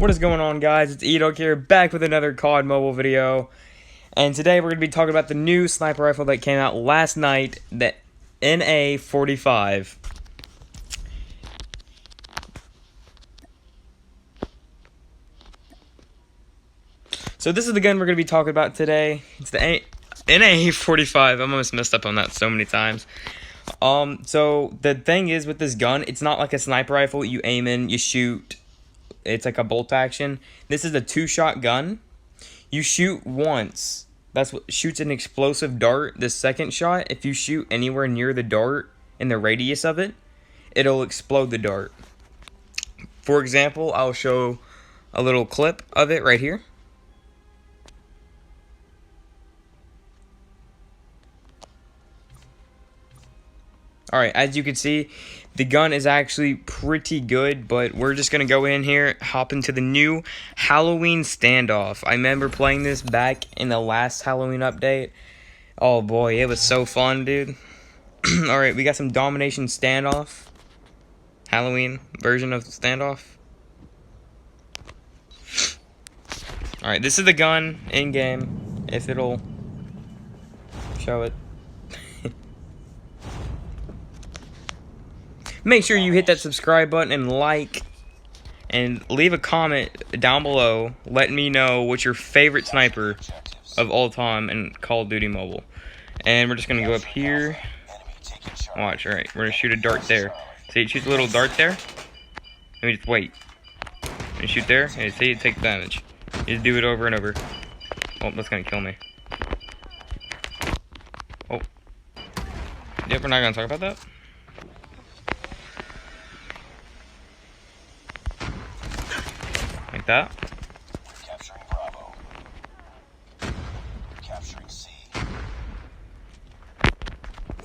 What is going on, guys? It's Edog here, back with another COD mobile video. And today we're going to be talking about the new sniper rifle that came out last night, the NA-45. So this is the gun we're going to be talking about today. It's the NA-45. I almost messed up on that so many times. So the thing is with this gun, it's not like a sniper rifle. You aim in, you shoot. It's like a bolt action. This is a two-shot gun. You shoot once. That's what shoots an explosive dart. The second shot, if you shoot anywhere near the dart in the radius of it, it'll explode the dart. For example, I'll show a little clip of it right here. Alright, as you can see, the gun is actually pretty good, but we're just going to go in here, hop into the new Halloween standoff. I remember playing this back in the last Halloween update. Oh boy, it was so fun, dude. Alright, we got some domination standoff. Halloween version of standoff. Alright, this is the gun in-game, if it'll show it. Make sure you hit that subscribe button and like, and leave a comment down below letting me know what's your favorite sniper of all time in Call of Duty Mobile. And we're just going to go up here. Watch, alright, we're going to shoot a dart there. See, it shoots a little dart there. Let me just wait. And shoot there, and see, it takes damage. You just do it over and over. Oh, that's going to kill me. Oh. Yep, we're not going to talk about that. Like that. We're capturing Bravo. We're capturing C.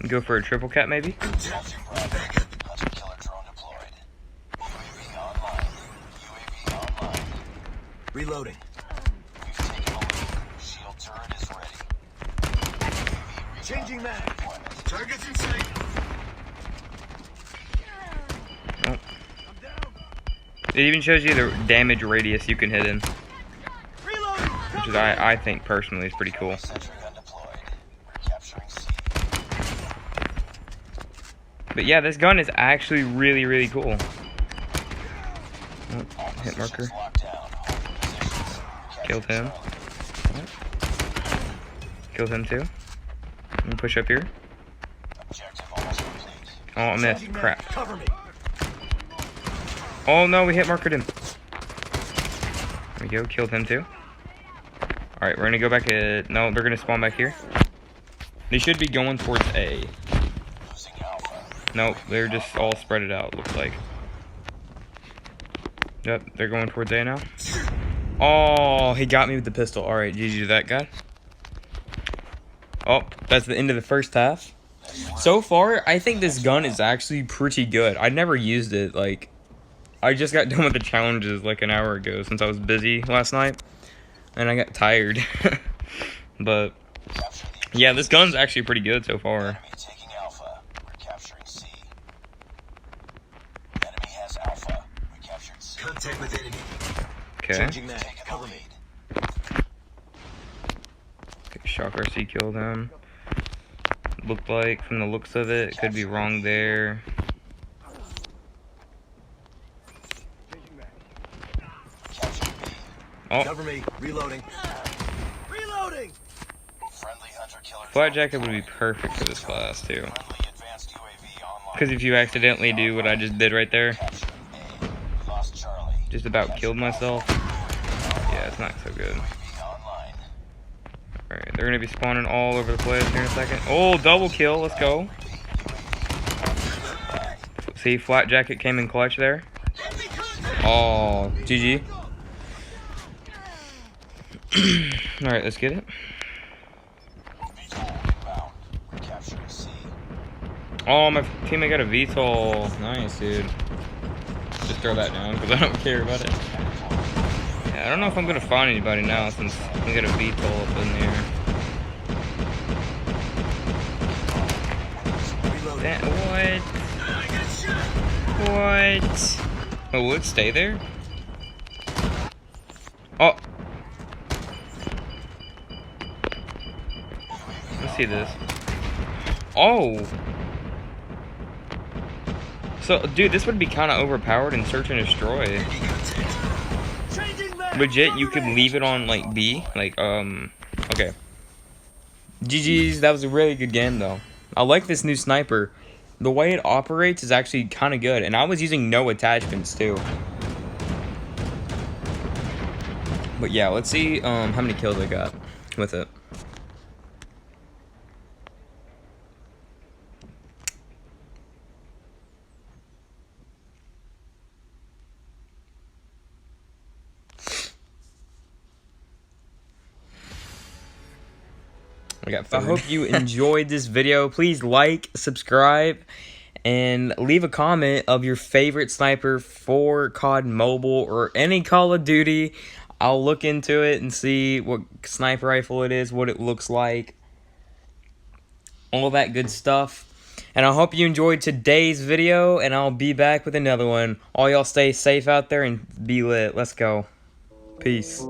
Go for a triple cap, maybe. Capturing Bravo. Hunter killer drone deployed. UAV online. UAV online. Reloading. We've taken a lead. Shield turret is ready. Changing mag. Targets in sight. Oh. It even shows you the damage radius you can hit in, which is I think personally is pretty cool. But yeah, this gun is actually really cool. Oh, hit marker. Killed him. Killed him too. Let me push up here. Oh, I missed. Crap. Oh no, we hit markered him. There we go, killed him too. Alright, we're gonna go back at... No, they're gonna spawn back here. They should be going towards A. Nope, they're just all spread it out, looks like. Yep, they're going towards A now. Oh, he got me with the pistol. Alright, GG to that guy. Oh, that's the end of the first half. So far, I think this gun is actually pretty good. I never used it, like... I just got done with the challenges like an hour ago since I was busy last night. And I got tired. But, yeah, this gun's actually pretty good so far. Taking Alpha. We're capturing C. Enemy has Alpha. We captured C. Contact with enemy. Okay. Changing mag. Cover me. Okay, Shock RC killed him. Looked like, from the looks of it, could be wrong there. Oh. Cover me. Reloading. Reloading. Friendly hunter killer. Flat jacket would be perfect for this class too. Because if you accidentally do what I just did right there, just about killed myself. Yeah, it's not so good. Alright, they're gonna be spawning all over the place here in a second. Oh, double kill, let's go. See, flat jacket came in clutch there. Oh, GG. Alright, let's get it. Oh, my teammate got a VTOL. Nice, dude. Just throw that down because I don't care about it. Yeah, I don't know if I'm gonna find anybody now since we got a VTOL up in there. That, what? What? Oh, will it stay there? Oh. Let's see this. Oh. So, dude, this would be kind of overpowered in Search and Destroy. Legit, you could leave it on, like, B. Like, okay. GG's, that was a really good game, though. I like this new sniper. The way it operates is actually kind of good. And I was using no attachments, too. But, yeah, let's see how many kills I got with it. I hope you enjoyed this video. Please like, subscribe, and leave a comment of your favorite sniper for COD Mobile or any Call of Duty. I'll look into it and see what sniper rifle it is, what it looks like, all that good stuff. And I hope you enjoyed today's video, and I'll be back with another one. All y'all stay safe out there and be lit. Let's go. Peace.